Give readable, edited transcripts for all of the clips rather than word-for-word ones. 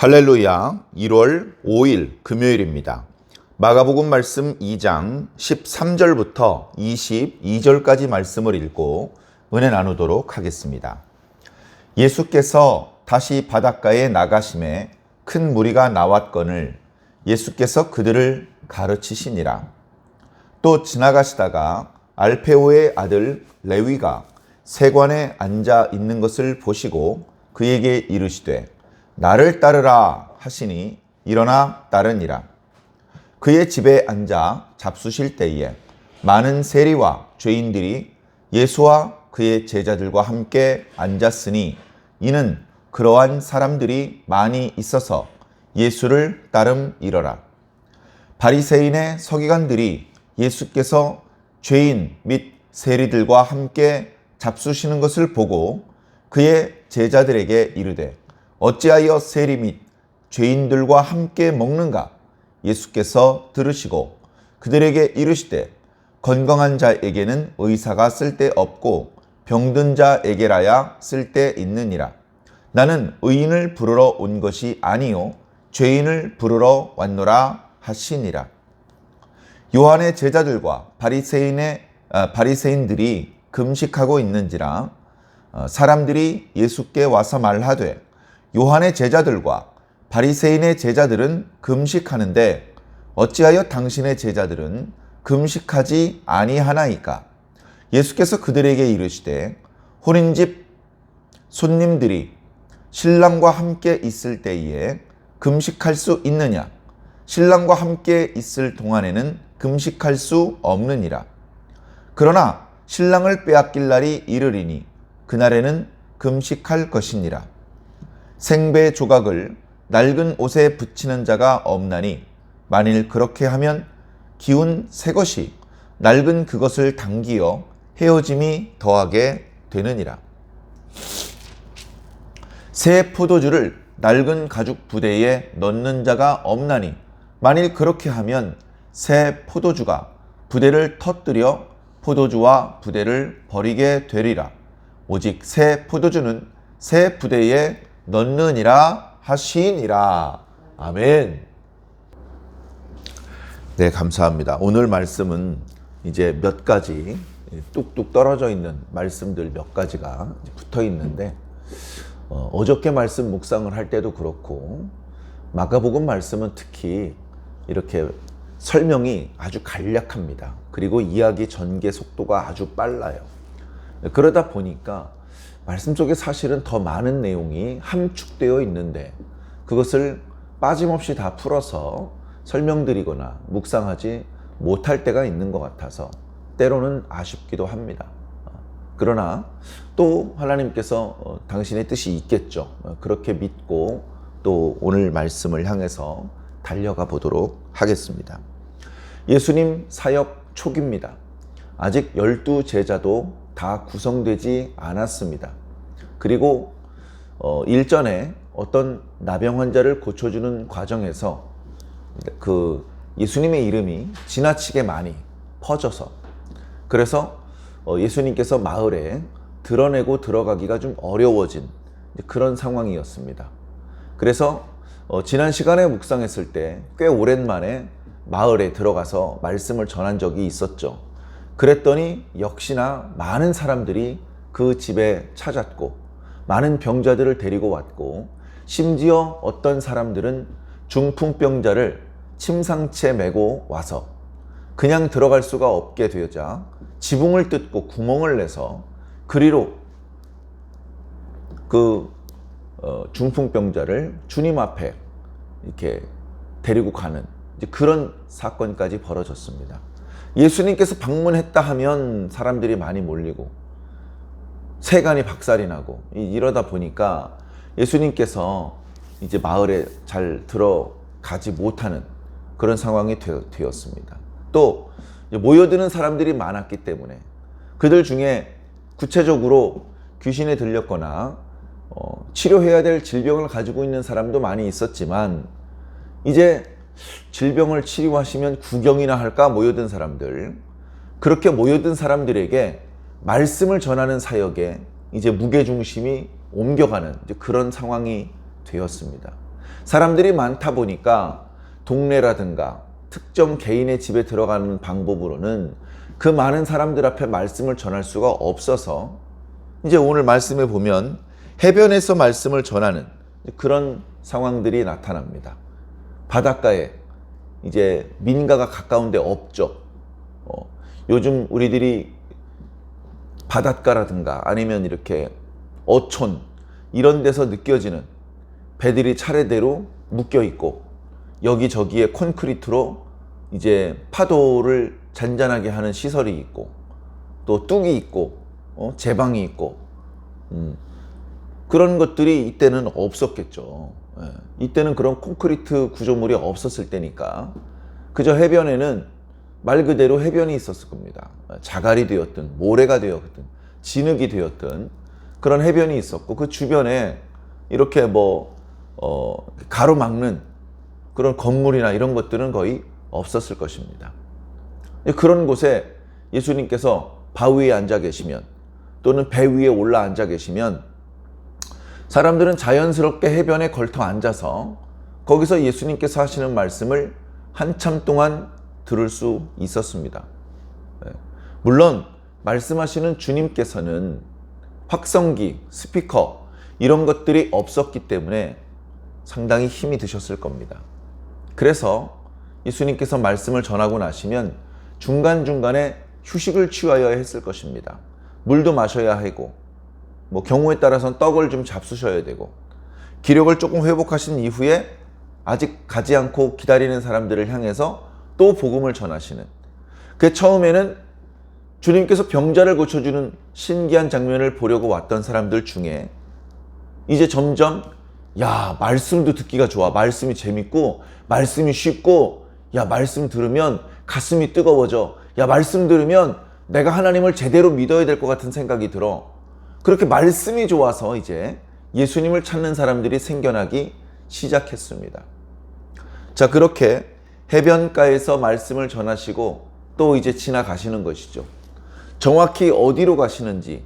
할렐루야. 1월 5일 금요일입니다. 마가복음 말씀 2장 13절부터 22절까지 말씀을 읽고 은혜 나누도록 하겠습니다. 예수께서 다시 바닷가에 나가심에 큰 무리가 나왔거늘 예수께서 그들을 가르치시니라. 또 지나가시다가 알페오의 아들 레위가 세관에 앉아 있는 것을 보시고 그에게 이르시되 나를 따르라 하시니 일어나 따르니라. 그의 집에 앉아 잡수실 때에 많은 세리와 죄인들이 예수와 그의 제자들과 함께 앉았으니 이는 그러한 사람들이 많이 있어서 예수를 따름이러라. 바리새인의 서기관들이 예수께서 죄인 및 세리들과 함께 잡수시는 것을 보고 그의 제자들에게 이르되 어찌하여 세리 및 죄인들과 함께 먹는가? 예수께서 들으시고 그들에게 이르시되 건강한 자에게는 의사가 쓸데없고 병든 자에게라야 쓸데있느니라. 나는 의인을 부르러 온 것이 아니요 죄인을 부르러 왔노라 하시니라. 요한의 제자들과 바리새인들이 금식하고 있는지라 사람들이 예수께 와서 말하되 요한의 제자들과 바리새인의 제자들은 금식하는데 어찌하여 당신의 제자들은 금식하지 아니하나이까? 예수께서 그들에게 이르시되 혼인집 손님들이 신랑과 함께 있을 때에 금식할 수 있느냐? 신랑과 함께 있을 동안에는 금식할 수 없느니라. 그러나 신랑을 빼앗길 날이 이르리니 그날에는 금식할 것이니라. 생배 조각을 낡은 옷에 붙이는 자가 없나니 만일 그렇게 하면 기운 새 것이 낡은 그것을 당기어 헤어짐이 더하게 되느니라. 새 포도주를 낡은 가죽 부대에 넣는 자가 없나니 만일 그렇게 하면 새 포도주가 부대를 터뜨려 포도주와 부대를 버리게 되리라. 오직 새 포도주는 새 부대에 넣느니라 하시니라. 아멘. 네, 감사합니다. 오늘 말씀은 이제 몇 가지 뚝뚝 떨어져 있는 말씀들 몇 가지가 붙어 있는데 어저께 말씀 묵상을 할 때도 그렇고 마가복음 말씀은 특히 이렇게 설명이 아주 간략합니다. 그리고 이야기 전개 속도가 아주 빨라요. 그러다 보니까 말씀 속에 사실은 더 많은 내용이 함축되어 있는데 그것을 빠짐없이 다 풀어서 설명드리거나 묵상하지 못할 때가 있는 것 같아서 때로는 아쉽기도 합니다. 그러나 또 하나님께서 당신의 뜻이 있겠죠. 그렇게 믿고 또 오늘 말씀을 향해서 달려가 보도록 하겠습니다. 예수님 사역 초기입니다. 아직 12제자도 다 구성되지 않았습니다. 그리고 일전에 어떤 나병 환자를 고쳐주는 과정에서 그 예수님의 이름이 지나치게 많이 퍼져서 그래서 예수님께서 마을에 드러내고 들어가기가 좀 어려워진 그런 상황이었습니다. 그래서 지난 시간에 묵상했을 때 꽤 오랜만에 마을에 들어가서 말씀을 전한 적이 있었죠. 그랬더니 역시나 많은 사람들이 그 집에 찾았고 많은 병자들을 데리고 왔고 심지어 어떤 사람들은 중풍병자를 침상채 메고 와서 그냥 들어갈 수가 없게 되자 지붕을 뜯고 구멍을 내서 그리로 그 중풍병자를 주님 앞에 이렇게 데리고 가는 그런 사건까지 벌어졌습니다. 예수님께서 방문했다 하면 사람들이 많이 몰리고 세간이 박살이 나고 이러다 보니까 예수님께서 이제 마을에 잘 들어가지 못하는 그런 상황이 되었습니다. 또 모여드는 사람들이 많았기 때문에 그들 중에 구체적으로 귀신에 들렸거나 치료해야 될 질병을 가지고 있는 사람도 많이 있었지만 이제 질병을 치료하시면 구경이나 할까 모여든 사람들, 그렇게 모여든 사람들에게 말씀을 전하는 사역에 이제 무게중심이 옮겨가는 그런 상황이 되었습니다. 사람들이 많다 보니까 동네라든가 특정 개인의 집에 들어가는 방법으로는 그 많은 사람들 앞에 말씀을 전할 수가 없어서 이제 오늘 말씀에 보면 해변에서 말씀을 전하는 그런 상황들이 나타납니다. 바닷가에 이제 민가가 가까운 데 없죠. 요즘 우리들이 바닷가라든가 아니면 이렇게 어촌 이런 데서 느껴지는 배들이 차례대로 묶여 있고 여기저기에 콘크리트로 이제 파도를 잔잔하게 하는 시설이 있고 또 뚝이 있고 제방이 있고 그런 것들이 이때는 없었겠죠. 이때는 그런 콘크리트 구조물이 없었을 때니까 그저 해변에는 말 그대로 해변이 있었을 겁니다. 자갈이 되었든 모래가 되었든 진흙이 되었든 그런 해변이 있었고 그 주변에 이렇게 가로막는 그런 건물이나 이런 것들은 거의 없었을 것입니다. 그런 곳에 예수님께서 바위에 앉아 계시면 또는 배 위에 올라 앉아 계시면 사람들은 자연스럽게 해변에 걸터 앉아서 거기서 예수님께서 하시는 말씀을 한참 동안 들을 수 있었습니다. 물론 말씀하시는 주님께서는 확성기, 스피커 이런 것들이 없었기 때문에 상당히 힘이 드셨을 겁니다. 그래서 예수님께서 말씀을 전하고 나시면 중간중간에 휴식을 취하여야 했을 것입니다. 물도 마셔야 하고 경우에 따라서는 떡을 좀 잡수셔야 되고 기력을 조금 회복하신 이후에 아직 가지 않고 기다리는 사람들을 향해서 또 복음을 전하시는 그 처음에는 주님께서 병자를 고쳐주는 신기한 장면을 보려고 왔던 사람들 중에 이제 점점 말씀도 듣기가 좋아. 말씀이 재밌고 말씀이 쉽고 말씀 들으면 가슴이 뜨거워져. 말씀 들으면 내가 하나님을 제대로 믿어야 될 것 같은 생각이 들어. 그렇게 말씀이 좋아서 이제 예수님을 찾는 사람들이 생겨나기 시작했습니다. 자, 그렇게 해변가에서 말씀을 전하시고 또 이제 지나가시는 것이죠. 정확히 어디로 가시는지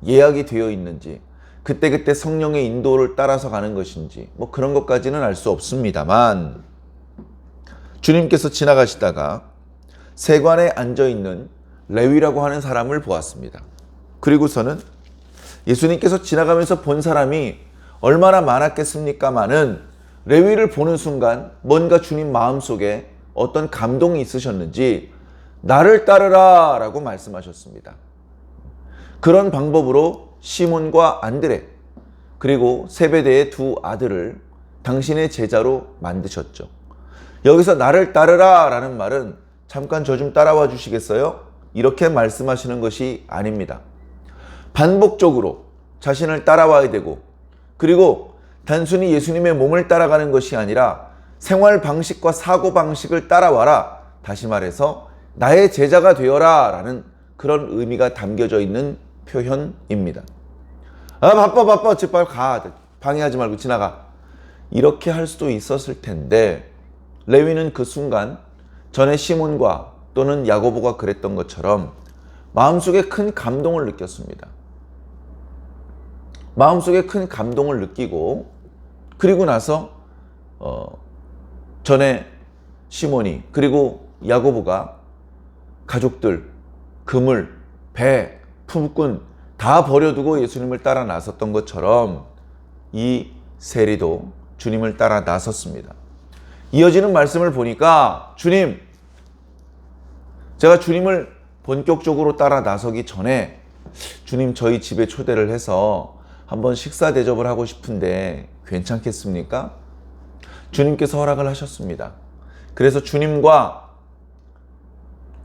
예약이 되어 있는지 그때그때 성령의 인도를 따라서 가는 것인지 그런 것까지는 알 수 없습니다만 주님께서 지나가시다가 세관에 앉아있는 레위라고 하는 사람을 보았습니다. 그리고서는 예수님께서 지나가면서 본 사람이 얼마나 많았겠습니까마는 레위를 보는 순간 뭔가 주님 마음속에 어떤 감동이 있으셨는지 나를 따르라 라고 말씀하셨습니다. 그런 방법으로 시몬과 안드레 그리고 세베대의 두 아들을 당신의 제자로 만드셨죠. 여기서 나를 따르라 라는 말은 잠깐 저 좀 따라와 주시겠어요? 이렇게 말씀하시는 것이 아닙니다. 반복적으로 자신을 따라와야 되고 그리고 단순히 예수님의 몸을 따라가는 것이 아니라 생활 방식과 사고 방식을 따라와라. 다시 말해서 나의 제자가 되어라 라는 그런 의미가 담겨져 있는 표현입니다. 바빠 빨리 가. 방해하지 말고 지나가. 이렇게 할 수도 있었을 텐데 레위는 그 순간 전에 시몬과 또는 야고보가 그랬던 것처럼 마음속에 큰 감동을 느꼈습니다. 마음속에 큰 감동을 느끼고 그리고 나서 전에 시몬이 그리고 야고보가 가족들, 그물, 배, 품꾼 다 버려두고 예수님을 따라 나섰던 것처럼 이 세리도 주님을 따라 나섰습니다. 이어지는 말씀을 보니까 주님, 제가 주님을 본격적으로 따라 나서기 전에 주님 저희 집에 초대를 해서 한번 식사 대접을 하고 싶은데 괜찮겠습니까? 주님께서 허락을 하셨습니다. 그래서 주님과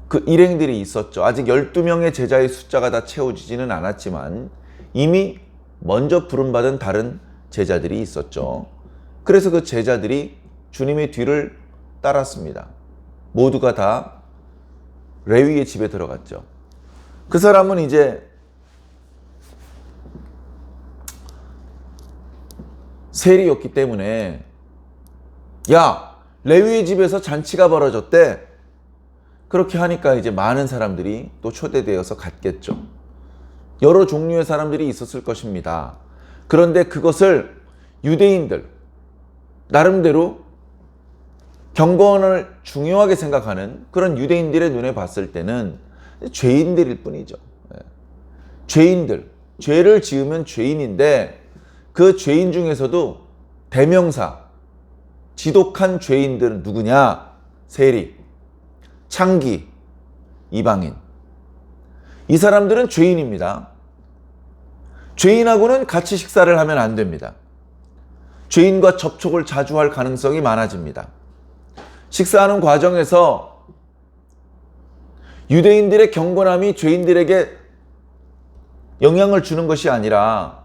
그 일행들이 있었죠. 아직 12명의 제자의 숫자가 다 채워지지는 않았지만 이미 먼저 부름받은 다른 제자들이 있었죠. 그래서 그 제자들이 주님의 뒤를 따랐습니다. 모두가 다 레위의 집에 들어갔죠. 그 사람은 이제 세리였기 때문에 레위의 집에서 잔치가 벌어졌대. 그렇게 하니까 이제 많은 사람들이 또 초대되어서 갔겠죠. 여러 종류의 사람들이 있었을 것입니다. 그런데 그것을 유대인들, 나름대로 경건을 중요하게 생각하는 그런 유대인들의 눈에 봤을 때는 죄인들일 뿐이죠. 죄인들, 죄를 지으면 죄인인데 그 죄인 중에서도 대명사, 지독한 죄인들은 누구냐? 세리, 창기, 이방인. 이 사람들은 죄인입니다. 죄인하고는 같이 식사를 하면 안 됩니다. 죄인과 접촉을 자주 할 가능성이 많아집니다. 식사하는 과정에서 유대인들의 경건함이 죄인들에게 영향을 주는 것이 아니라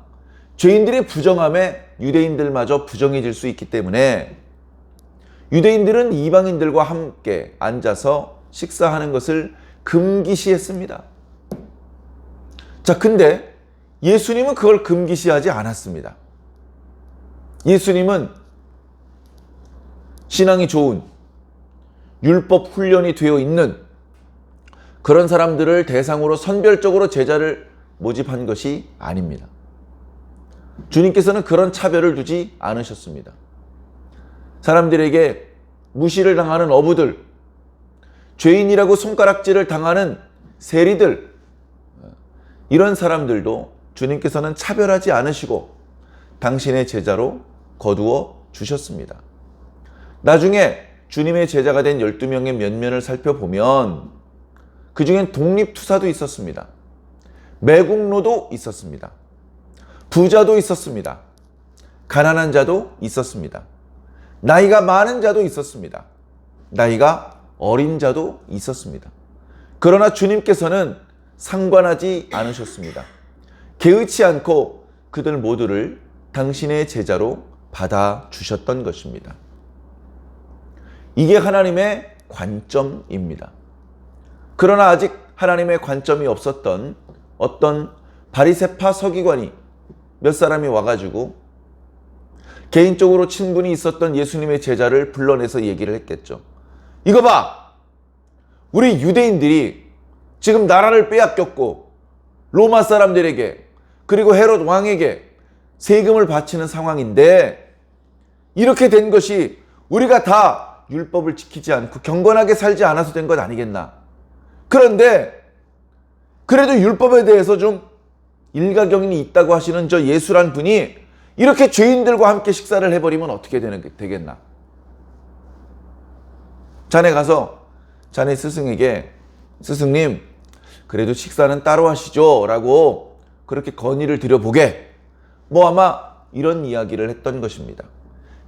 죄인들의 부정함에 유대인들마저 부정해질 수 있기 때문에 유대인들은 이방인들과 함께 앉아서 식사하는 것을 금기시했습니다. 자, 근데 예수님은 그걸 금기시하지 않았습니다. 예수님은 신앙이 좋은 율법 훈련이 되어 있는 그런 사람들을 대상으로 선별적으로 제자를 모집한 것이 아닙니다. 주님께서는 그런 차별을 두지 않으셨습니다. 사람들에게 무시를 당하는 어부들, 죄인이라고 손가락질을 당하는 세리들, 이런 사람들도 주님께서는 차별하지 않으시고 당신의 제자로 거두어 주셨습니다. 나중에 주님의 제자가 된 12명의 면면을 살펴보면 그 중엔 독립투사도 있었습니다. 매국노도 있었습니다. 부자도 있었습니다. 가난한 자도 있었습니다. 나이가 많은 자도 있었습니다. 나이가 어린 자도 있었습니다. 그러나 주님께서는 상관하지 않으셨습니다. 개의치 않고 그들 모두를 당신의 제자로 받아주셨던 것입니다. 이게 하나님의 관점입니다. 그러나 아직 하나님의 관점이 없었던 어떤 바리새파 서기관이 몇 사람이 와가지고 개인적으로 친분이 있었던 예수님의 제자를 불러내서 얘기를 했겠죠. 이거 봐! 우리 유대인들이 지금 나라를 빼앗겼고 로마 사람들에게 그리고 헤롯 왕에게 세금을 바치는 상황인데 이렇게 된 것이 우리가 다 율법을 지키지 않고 경건하게 살지 않아서 된 것 아니겠나. 그런데 그래도 율법에 대해서 좀 일가견이 있다고 하시는 저 예수란 분이 이렇게 죄인들과 함께 식사를 해버리면 어떻게 되겠나. 자네 가서 자네 스승에게 스승님 그래도 식사는 따로 하시죠 라고 그렇게 건의를 드려보게, 뭐 아마 이런 이야기를 했던 것입니다.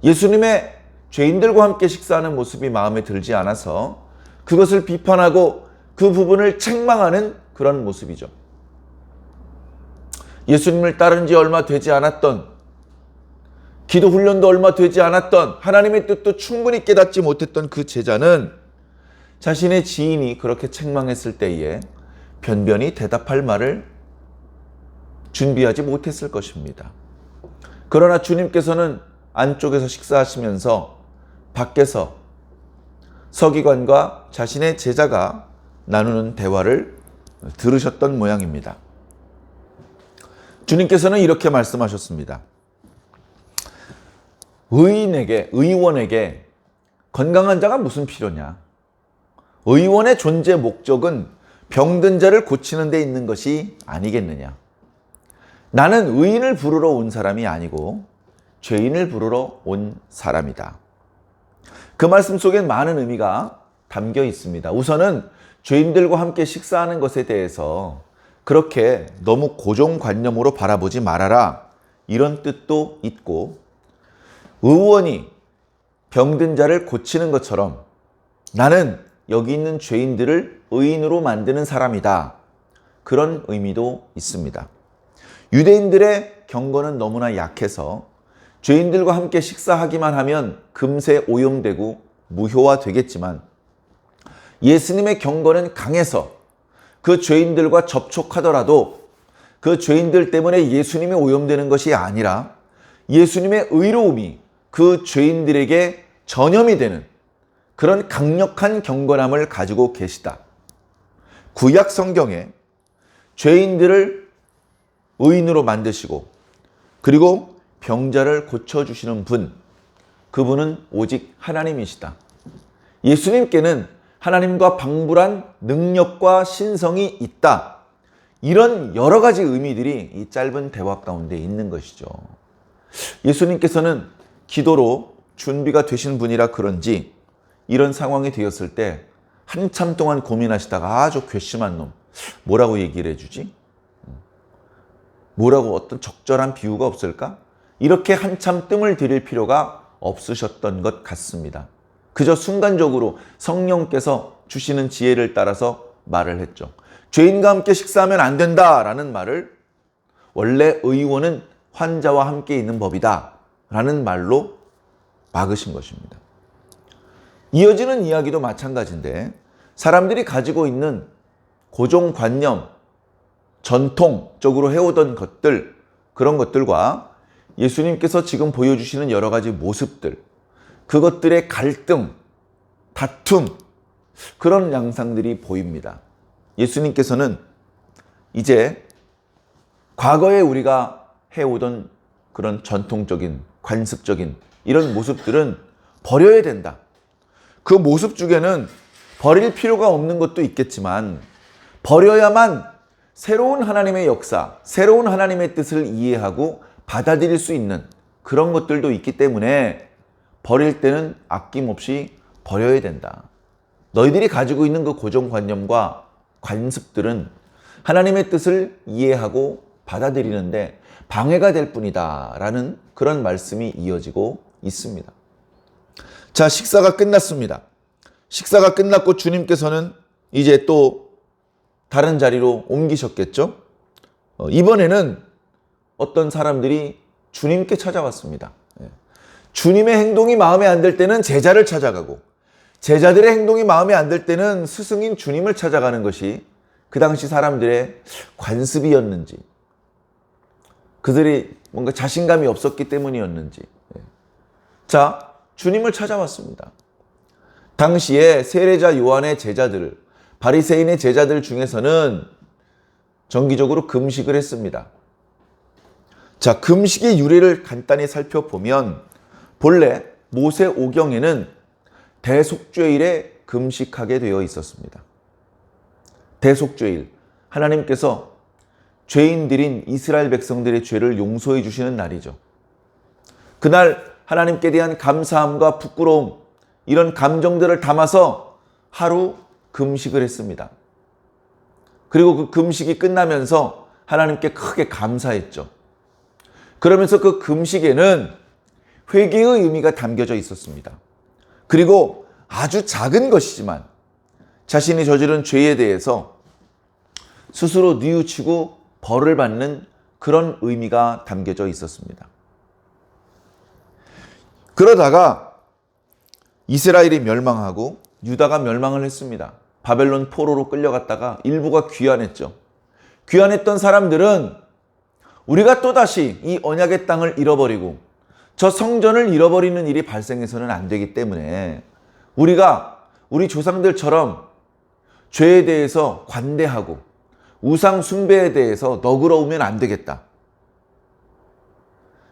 예수님의 죄인들과 함께 식사하는 모습이 마음에 들지 않아서 그것을 비판하고 그 부분을 책망하는 그런 모습이죠. 예수님을 따른 지 얼마 되지 않았던, 기도 훈련도 얼마 되지 않았던, 하나님의 뜻도 충분히 깨닫지 못했던 그 제자는 자신의 지인이 그렇게 책망했을 때에 변변히 대답할 말을 준비하지 못했을 것입니다. 그러나 주님께서는 안쪽에서 식사하시면서 밖에서 서기관과 자신의 제자가 나누는 대화를 들으셨던 모양입니다. 주님께서는 이렇게 말씀하셨습니다. 의원에게 건강한 자가 무슨 필요냐? 의원의 존재 목적은 병든 자를 고치는 데 있는 것이 아니겠느냐? 나는 의인을 부르러 온 사람이 아니고 죄인을 부르러 온 사람이다. 그 말씀 속엔 많은 의미가 담겨 있습니다. 우선은 죄인들과 함께 식사하는 것에 대해서 그렇게 너무 고정관념으로 바라보지 말아라, 이런 뜻도 있고, 의원이 병든 자를 고치는 것처럼 나는 여기 있는 죄인들을 의인으로 만드는 사람이다, 그런 의미도 있습니다. 유대인들의 경건은 너무나 약해서 죄인들과 함께 식사하기만 하면 금세 오염되고 무효화되겠지만 예수님의 경건은 강해서 그 죄인들과 접촉하더라도 그 죄인들 때문에 예수님이 오염되는 것이 아니라 예수님의 의로움이 그 죄인들에게 전염이 되는 그런 강력한 경건함을 가지고 계시다. 구약 성경에 죄인들을 의인으로 만드시고 그리고 병자를 고쳐주시는 분, 그분은 오직 하나님이시다. 예수님께는 하나님과 방불한 능력과 신성이 있다. 이런 여러 가지 의미들이 이 짧은 대화 가운데 있는 것이죠. 예수님께서는 기도로 준비가 되신 분이라 그런지 이런 상황이 되었을 때 한참 동안 고민하시다가 아주 괘씸한 놈, 뭐라고 얘기를 해주지? 뭐라고 어떤 적절한 비유가 없을까? 이렇게 한참 뜸을 들일 필요가 없으셨던 것 같습니다. 그저 순간적으로 성령께서 주시는 지혜를 따라서 말을 했죠. 죄인과 함께 식사하면 안 된다라는 말을 원래 의원은 환자와 함께 있는 법이다 라는 말로 막으신 것입니다. 이어지는 이야기도 마찬가지인데 사람들이 가지고 있는 고정관념, 전통적으로 해오던 것들, 그런 것들과 예수님께서 지금 보여주시는 여러 가지 모습들, 그것들의 갈등, 다툼, 그런 양상들이 보입니다. 예수님께서는 이제 과거에 우리가 해오던 그런 전통적인, 관습적인 이런 모습들은 버려야 된다. 그 모습 중에는 버릴 필요가 없는 것도 있겠지만 버려야만 새로운 하나님의 역사, 새로운 하나님의 뜻을 이해하고 받아들일 수 있는 그런 것들도 있기 때문에 버릴 때는 아낌없이 버려야 된다. 너희들이 가지고 있는 그 고정관념과 관습들은 하나님의 뜻을 이해하고 받아들이는데 방해가 될 뿐이다 라는 그런 말씀이 이어지고 있습니다. 자, 식사가 끝났습니다. 식사가 끝났고 주님께서는 이제 또 다른 자리로 옮기셨겠죠? 이번에는 어떤 사람들이 주님께 찾아왔습니다. 주님의 행동이 마음에 안 들 때는 제자를 찾아가고 제자들의 행동이 마음에 안 들 때는 스승인 주님을 찾아가는 것이 그 당시 사람들의 관습이었는지 그들이 뭔가 자신감이 없었기 때문이었는지 자, 주님을 찾아왔습니다. 당시에 세례자 요한의 제자들, 바리새인의 제자들 중에서는 정기적으로 금식을 했습니다. 자, 금식의 유래를 간단히 살펴보면 본래 모세 오경에는 대속죄일에 금식하게 되어 있었습니다. 대속죄일, 하나님께서 죄인들인 이스라엘 백성들의 죄를 용서해 주시는 날이죠. 그날 하나님께 대한 감사함과 부끄러움, 이런 감정들을 담아서 하루 금식을 했습니다. 그리고 그 금식이 끝나면서 하나님께 크게 감사했죠. 그러면서 그 금식에는 회개의 의미가 담겨져 있었습니다. 그리고 아주 작은 것이지만 자신이 저지른 죄에 대해서 스스로 뉘우치고 벌을 받는 그런 의미가 담겨져 있었습니다. 그러다가 이스라엘이 멸망하고 유다가 멸망을 했습니다. 바벨론 포로로 끌려갔다가 일부가 귀환했죠. 귀환했던 사람들은 우리가 또다시 이 언약의 땅을 잃어버리고 저 성전을 잃어버리는 일이 발생해서는 안 되기 때문에 우리가 우리 조상들처럼 죄에 대해서 관대하고 우상 숭배에 대해서 너그러우면 안 되겠다.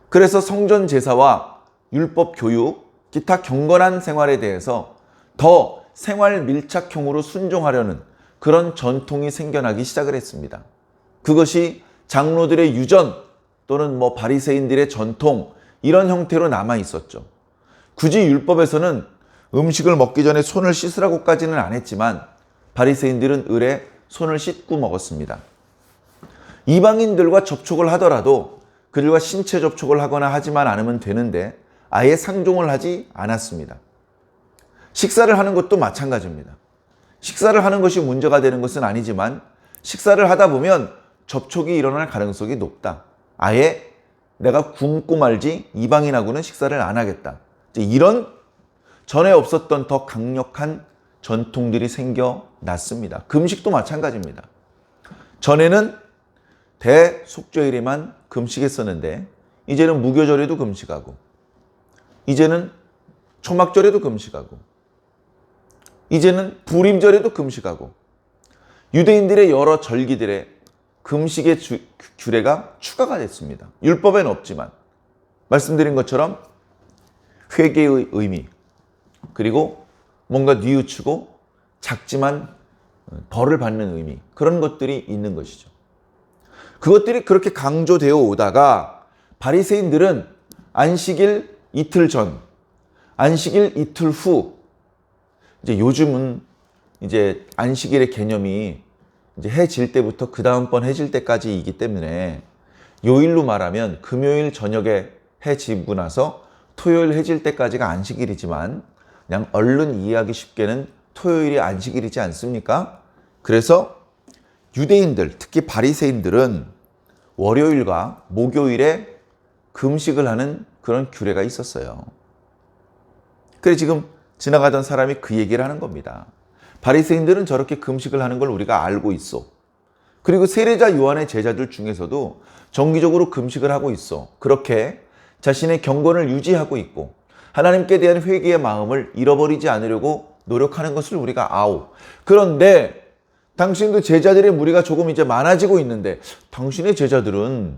그래서 성전 제사와 율법 교육, 기타 경건한 생활에 대해서 더 생활 밀착형으로 순종하려는 그런 전통이 생겨나기 시작을 했습니다. 그것이 장로들의 유전 또는 바리새인들의 전통 이런 형태로 남아 있었죠. 굳이 율법에서는 음식을 먹기 전에 손을 씻으라고까지는 안 했지만 바리새인들은 을에 손을 씻고 먹었습니다. 이방인들과 접촉을 하더라도 그들과 신체 접촉을 하거나 하지만 않으면 되는데 아예 상종을 하지 않았습니다. 식사를 하는 것도 마찬가지입니다. 식사를 하는 것이 문제가 되는 것은 아니지만 식사를 하다 보면 접촉이 일어날 가능성이 높다. 아예 내가 굶고 말지 이방인하고는 식사를 안 하겠다. 이런 전에 없었던 더 강력한 전통들이 생겨났습니다. 금식도 마찬가지입니다. 전에는 대속죄일에만 금식했었는데 이제는 무교절에도 금식하고 이제는 초막절에도 금식하고 이제는 부림절에도 금식하고 유대인들의 여러 절기들에 금식의 규례가 추가가 됐습니다. 율법에는 없지만 말씀드린 것처럼 회개의 의미, 그리고 뭔가 뉘우치고 작지만 벌을 받는 의미, 그런 것들이 있는 것이죠. 그것들이 그렇게 강조되어 오다가 바리새인들은 안식일 이틀 전, 안식일 이틀 후, 이제 요즘은 이제 안식일의 개념이 이제 해 질 때부터 그 다음번 해 질 때까지이기 때문에 요일로 말하면 금요일 저녁에 해 지고 나서 토요일 해 질 때까지가 안식일이지만 그냥 얼른 이해하기 쉽게는 토요일이 안식일이지 않습니까? 그래서 유대인들, 특히 바리새인들은 월요일과 목요일에 금식을 하는 그런 규례가 있었어요. 그래 지금 지나가던 사람이 그 얘기를 하는 겁니다. 바리새인들은 저렇게 금식을 하는 걸 우리가 알고 있어. 그리고 세례자 요한의 제자들 중에서도 정기적으로 금식을 하고 있어. 그렇게 자신의 경건을 유지하고 있고 하나님께 대한 회개의 마음을 잃어버리지 않으려고 노력하는 것을 우리가 아오. 그런데 당신도 제자들의 무리가 조금 이제 많아지고 있는데 당신의 제자들은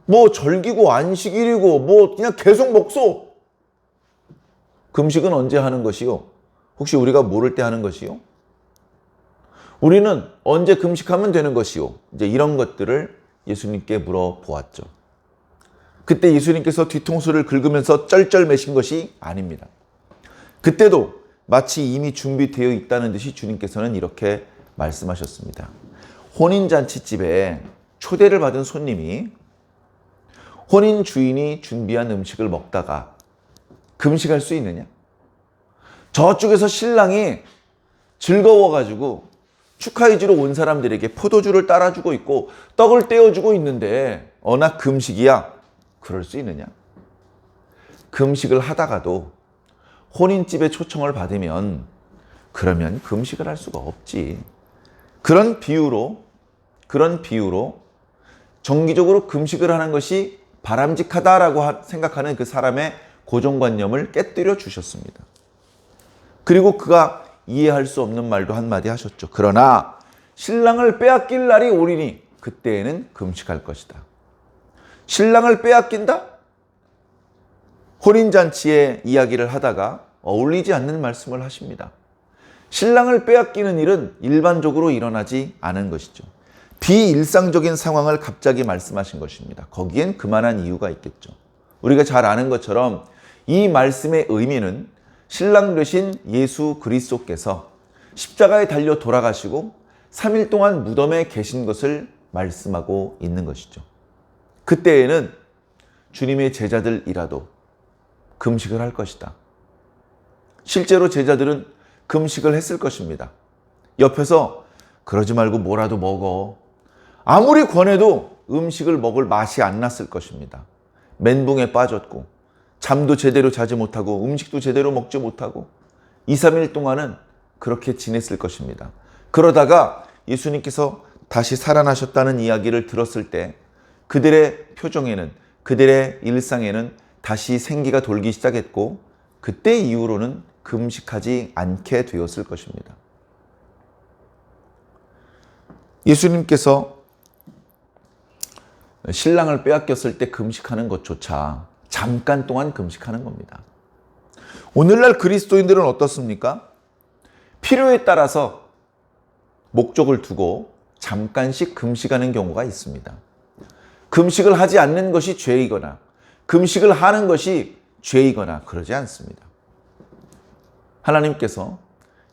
뭐 절기고 안식일이고 뭐 그냥 계속 먹소. 금식은 언제 하는 것이요? 혹시 우리가 모를 때 하는 것이요? 우리는 언제 금식하면 되는 것이요? 이제 이런 것들을 예수님께 물어보았죠. 그때 예수님께서 뒤통수를 긁으면서 쩔쩔매신 것이 아닙니다. 그때도 마치 이미 준비되어 있다는 듯이 주님께서는 이렇게 말씀하셨습니다. 혼인잔치집에 초대를 받은 손님이 혼인 주인이 준비한 음식을 먹다가 금식할 수 있느냐? 저쪽에서 신랑이 즐거워가지고 축하해주러 온 사람들에게 포도주를 따라주고 있고 떡을 떼어주고 있는데 어나 금식이야? 그럴 수 있느냐? 금식을 하다가도 혼인집에 초청을 받으면 그러면 금식을 할 수가 없지. 그런 비유로 정기적으로 금식을 하는 것이 바람직하다라고 생각하는 그 사람의 고정관념을 깨뜨려 주셨습니다. 그리고 그가 이해할 수 없는 말도 한마디 하셨죠. 그러나 신랑을 빼앗길 날이 오리니 그때에는 금식할 것이다. 신랑을 빼앗긴다? 혼인잔치의 이야기를 하다가 어울리지 않는 말씀을 하십니다. 신랑을 빼앗기는 일은 일반적으로 일어나지 않은 것이죠. 비일상적인 상황을 갑자기 말씀하신 것입니다. 거기엔 그만한 이유가 있겠죠. 우리가 잘 아는 것처럼 이 말씀의 의미는 신랑 되신 예수 그리스도께서 십자가에 달려 돌아가시고 3일 동안 무덤에 계신 것을 말씀하고 있는 것이죠. 그때에는 주님의 제자들이라도 금식을 할 것이다. 실제로 제자들은 금식을 했을 것입니다. 옆에서 그러지 말고 뭐라도 먹어. 아무리 권해도 음식을 먹을 맛이 안 났을 것입니다. 멘붕에 빠졌고 잠도 제대로 자지 못하고 음식도 제대로 먹지 못하고 2, 3일 동안은 그렇게 지냈을 것입니다. 그러다가 예수님께서 다시 살아나셨다는 이야기를 들었을 때 그들의 표정에는, 그들의 일상에는 다시 생기가 돌기 시작했고 그때 이후로는 금식하지 않게 되었을 것입니다. 예수님께서 신랑을 빼앗겼을 때 금식하는 것조차 잠깐 동안 금식하는 겁니다. 오늘날 그리스도인들은 어떻습니까? 필요에 따라서 목적을 두고 잠깐씩 금식하는 경우가 있습니다. 금식을 하지 않는 것이 죄이거나 금식을 하는 것이 죄이거나 그러지 않습니다. 하나님께서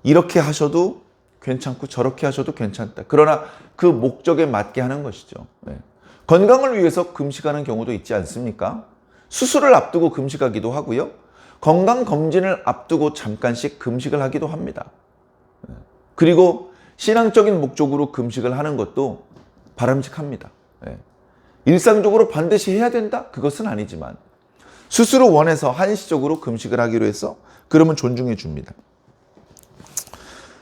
이렇게 하셔도 괜찮고 저렇게 하셔도 괜찮다. 그러나 그 목적에 맞게 하는 것이죠. 건강을 위해서 금식하는 경우도 있지 않습니까? 수술을 앞두고 금식하기도 하고요. 건강검진을 앞두고 잠깐씩 금식을 하기도 합니다. 그리고 신앙적인 목적으로 금식을 하는 것도 바람직합니다. 일상적으로 반드시 해야 된다? 그것은 아니지만 스스로 원해서 한시적으로 금식을 하기로 해서 그러면 존중해 줍니다.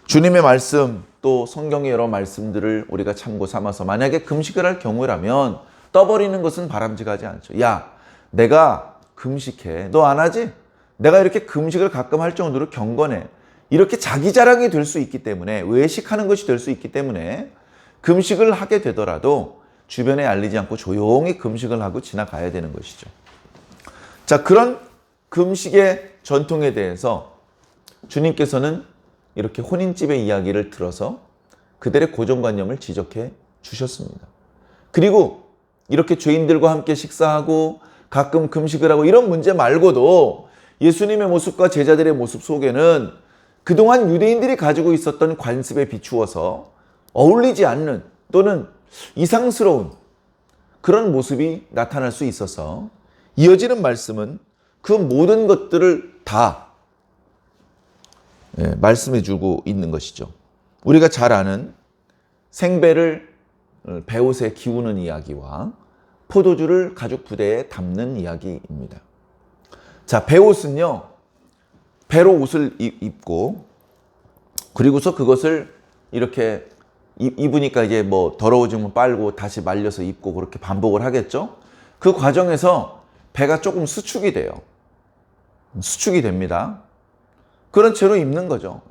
주님의 말씀 또 성경의 여러 말씀들을 우리가 참고 삼아서 만약에 금식을 할 경우라면 떠버리는 것은 바람직하지 않죠. 야, 내가 금식해. 너 안 하지? 내가 이렇게 금식을 가끔 할 정도로 경건해. 이렇게 자기 자랑이 될 수 있기 때문에 외식하는 것이 될 수 있기 때문에 금식을 하게 되더라도 주변에 알리지 않고 조용히 금식을 하고 지나가야 되는 것이죠. 자, 그런 금식의 전통에 대해서 주님께서는 이렇게 혼인집의 이야기를 들어서 그들의 고정관념을 지적해 주셨습니다. 그리고 이렇게 죄인들과 함께 식사하고 가끔 금식을 하고 이런 문제 말고도 예수님의 모습과 제자들의 모습 속에는 그동안 유대인들이 가지고 있었던 관습에 비추어서 어울리지 않는 또는 이상스러운 그런 모습이 나타날 수 있어서 이어지는 말씀은 그 모든 것들을 다 말씀해 주고 있는 것이죠. 우리가 잘 아는 생배를 배옷에 기우는 이야기와 포도주를 가죽 부대에 담는 이야기입니다. 자, 배옷은요, 배로 옷을 입고 그리고서 그것을 이렇게 입으니까 이제 뭐 더러워지면 빨고 다시 말려서 입고 그렇게 반복을 하겠죠. 그 과정에서 배가 조금 수축이 돼요. 수축이 됩니다. 그런 채로 입는 거죠.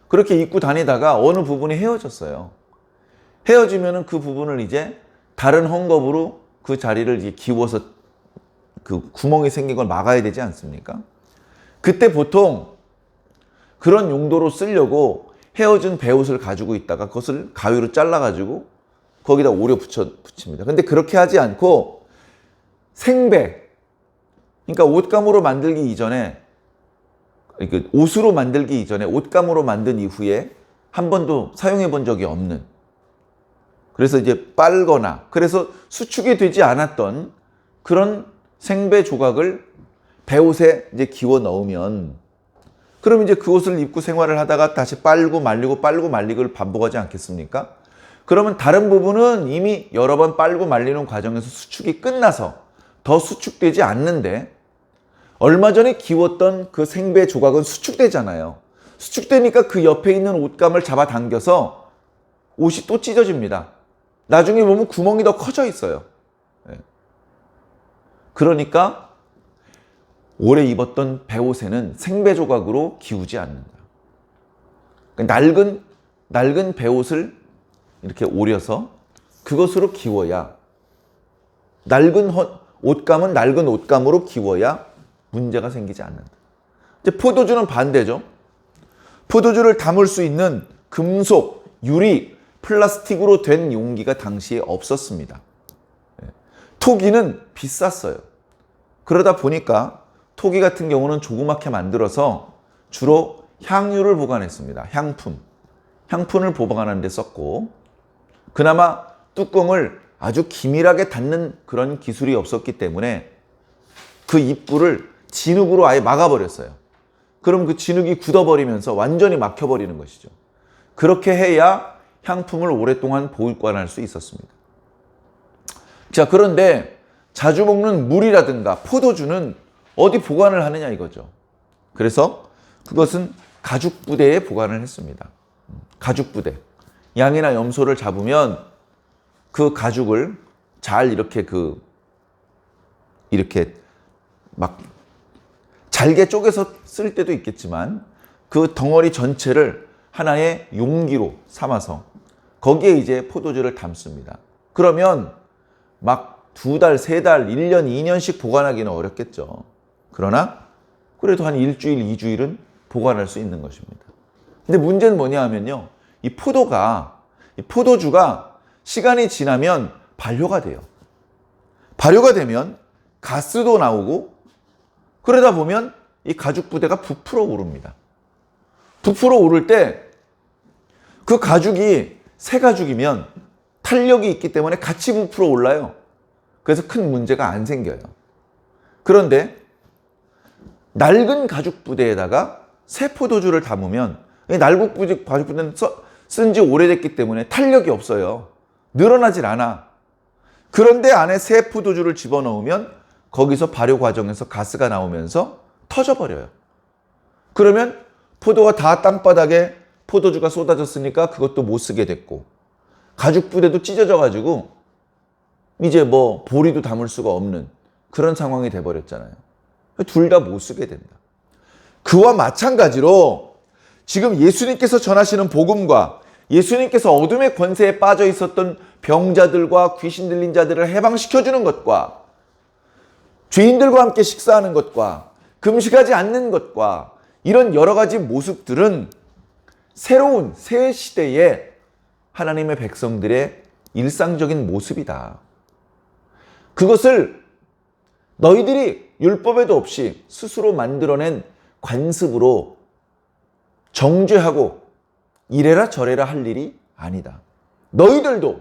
그렇게 입고 다니다가 어느 부분이 헤어졌어요. 헤어지면은 그 부분을 이제 다른 헝겊으로 그 자리를 이제 기워서 그 구멍이 생긴 걸 막아야 되지 않습니까? 그때 보통 그런 용도로 쓰려고 헤어진 배옷을 가지고 있다가 그것을 가위로 잘라가지고 거기다 오려 붙입니다. 근데 그렇게 하지 않고 생배, 그러니까 옷감으로 만들기 이전에, 옷으로 만들기 이전에 옷감으로 만든 이후에 한 번도 사용해 본 적이 없는, 그래서 이제 빨거나 그래서 수축이 되지 않았던 그런 생배 조각을 배옷에 이제 기워 넣으면, 그럼 이제 그 옷을 입고 생활을 하다가 다시 빨고 말리고를 반복하지 않겠습니까? 그러면 다른 부분은 이미 여러 번 빨고 말리는 과정에서 수축이 끝나서 더 수축되지 않는데, 얼마 전에 기웠던 그 생배 조각은 수축되잖아요. 수축되니까 그 옆에 있는 옷감을 잡아당겨서 옷이 또 찢어집니다. 나중에 보면 구멍이 더 커져 있어요. 그러니까 오래 입었던 배옷에는 생배 조각으로 기우지 않는다. 낡은 배옷을 이렇게 오려서 그것으로 기워야, 낡은 옷감은 낡은 옷감으로 기워야 문제가 생기지 않는다. 이제 포도주는 반대죠. 포도주를 담을 수 있는 금속, 유리, 플라스틱으로 된 용기가 당시에 없었습니다. 토기는 비쌌어요. 그러다 보니까 토기 같은 경우는 조그맣게 만들어서 주로 향유를 보관했습니다. 향품을 보관하는 데 썼고, 그나마 뚜껑을 아주 기밀하게 닫는 그런 기술이 없었기 때문에 그 입구를 진흙으로 아예 막아버렸어요. 그럼 그 진흙이 굳어버리면서 완전히 막혀버리는 것이죠. 그렇게 해야 향품을 오랫동안 보관할 수 있었습니다. 자, 그런데 자주 먹는 물이라든가 포도주는 어디 보관을 하느냐 이거죠. 그래서 그것은 가죽 부대에 보관을 했습니다. 가죽 부대. 양이나 염소를 잡으면 그 가죽을 잘 이렇게 막 잘게 쪼개서 쓸 때도 있겠지만 그 덩어리 전체를 하나의 용기로 삼아서 거기에 이제 포도주를 담습니다. 그러면 막 2달, 3달, 1년, 2년씩 보관하기는 어렵겠죠. 그러나 그래도 한 일주일, 2주일은 보관할 수 있는 것입니다. 근데 문제는 뭐냐 하면요, 이 포도주가 시간이 지나면 발효가 돼요. 발효가 되면 가스도 나오고, 그러다 보면 이 가죽 부대가 부풀어 오릅니다. 부풀어 오를 때 그 가죽이 새 가죽이면 탄력이 있기 때문에 같이 부풀어 올라요. 그래서 큰 문제가 안 생겨요. 그런데 낡은 가죽 부대에다가 새 포도주를 담으면, 낡은 가죽 부대는 쓴 지 오래됐기 때문에 탄력이 없어요. 늘어나질 않아. 그런데 안에 새 포도주를 집어넣으면 거기서 발효 과정에서 가스가 나오면서 터져버려요. 그러면 포도가 다 땅바닥에 포도주가 쏟아졌으니까 그것도 못 쓰게 됐고, 가죽 부대도 찢어져가지고 이제 뭐 보리도 담을 수가 없는 그런 상황이 돼버렸잖아요. 둘 다 못 쓰게 된다. 그와 마찬가지로 지금 예수님께서 전하시는 복음과 예수님께서 어둠의 권세에 빠져 있었던 병자들과 귀신 들린 자들을 해방시켜주는 것과 죄인들과 함께 식사하는 것과 금식하지 않는 것과 이런 여러 가지 모습들은 새로운 새 시대의 하나님의 백성들의 일상적인 모습이다. 그것을 너희들이 율법에도 없이 스스로 만들어낸 관습으로 정죄하고 이래라 저래라 할 일이 아니다. 너희들도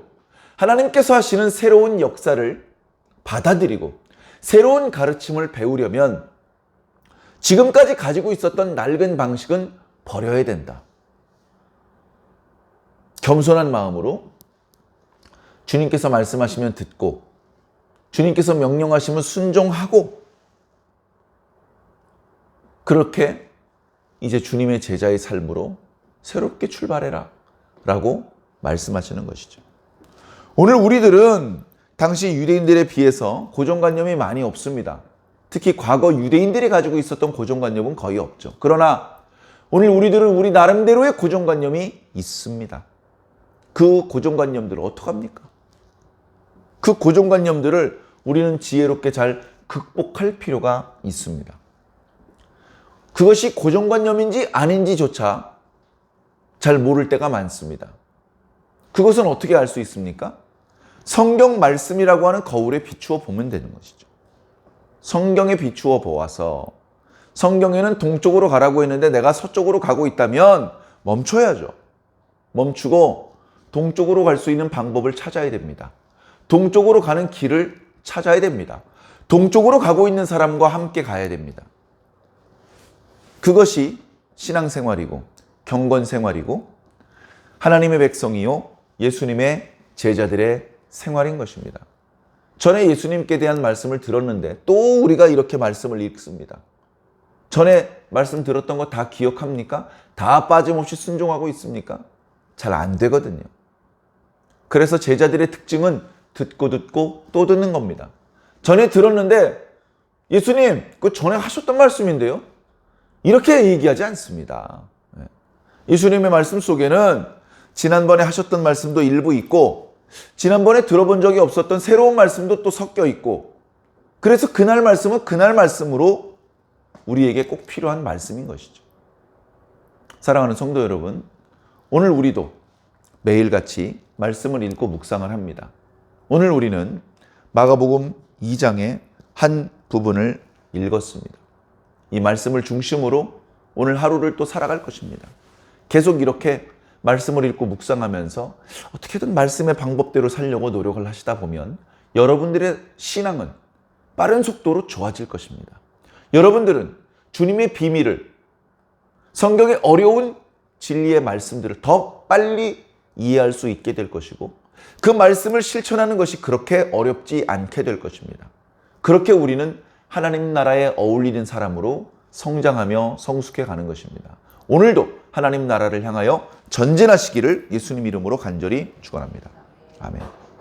하나님께서 하시는 새로운 역사를 받아들이고 새로운 가르침을 배우려면 지금까지 가지고 있었던 낡은 방식은 버려야 된다. 겸손한 마음으로 주님께서 말씀하시면 듣고 주님께서 명령하시면 순종하고 그렇게 이제 주님의 제자의 삶으로 새롭게 출발해라 라고 말씀하시는 것이죠. 오늘 우리들은 당시 유대인들에 비해서 고정관념이 많이 없습니다. 특히 과거 유대인들이 가지고 있었던 고정관념은 거의 없죠. 그러나 오늘 우리들은 우리 나름대로의 고정관념이 있습니다. 그 고정관념들을 어떡합니까? 그 고정관념들을 우리는 지혜롭게 잘 극복할 필요가 있습니다. 그것이 고정관념인지 아닌지조차 잘 모를 때가 많습니다. 그것은 어떻게 알 수 있습니까? 성경 말씀이라고 하는 거울에 비추어 보면 되는 것이죠. 성경에 비추어 보아서 성경에는 동쪽으로 가라고 했는데 내가 서쪽으로 가고 있다면 멈춰야죠. 멈추고 동쪽으로 갈 수 있는 방법을 찾아야 됩니다. 동쪽으로 가는 길을 찾아야 됩니다. 동쪽으로 가고 있는 사람과 함께 가야 됩니다. 그것이 신앙생활이고 경건생활이고 하나님의 백성이요 예수님의 제자들의 생활인 것입니다. 전에 예수님께 대한 말씀을 들었는데 또 우리가 이렇게 말씀을 읽습니다. 전에 말씀 들었던 거 다 기억합니까? 다 빠짐없이 순종하고 있습니까? 잘 안 되거든요. 그래서 제자들의 특징은 듣고 또 듣는 겁니다. 전에 들었는데 예수님 그 전에 하셨던 말씀인데요. 이렇게 얘기하지 않습니다. 예수님의 말씀 속에는 지난번에 하셨던 말씀도 일부 있고 지난번에 들어본 적이 없었던 새로운 말씀도 또 섞여 있고 그래서 그날 말씀은 그날 말씀으로 우리에게 꼭 필요한 말씀인 것이죠. 사랑하는 성도 여러분, 오늘 우리도 매일같이 말씀을 읽고 묵상을 합니다. 오늘 우리는 마가복음 2장의 한 부분을 읽었습니다. 이 말씀을 중심으로 오늘 하루를 또 살아갈 것입니다. 계속 이렇게 말씀을 읽고 묵상하면서 어떻게든 말씀의 방법대로 살려고 노력을 하시다 보면 여러분들의 신앙은 빠른 속도로 좋아질 것입니다. 여러분들은 주님의 비밀을, 성경의 어려운 진리의 말씀들을 더 빨리 이해할 수 있게 될 것이고 그 말씀을 실천하는 것이 그렇게 어렵지 않게 될 것입니다. 그렇게 우리는 하나님 나라에 어울리는 사람으로 성장하며 성숙해 가는 것입니다. 오늘도 하나님 나라를 향하여 전진하시기를 예수님 이름으로 간절히 축원합니다. 아멘.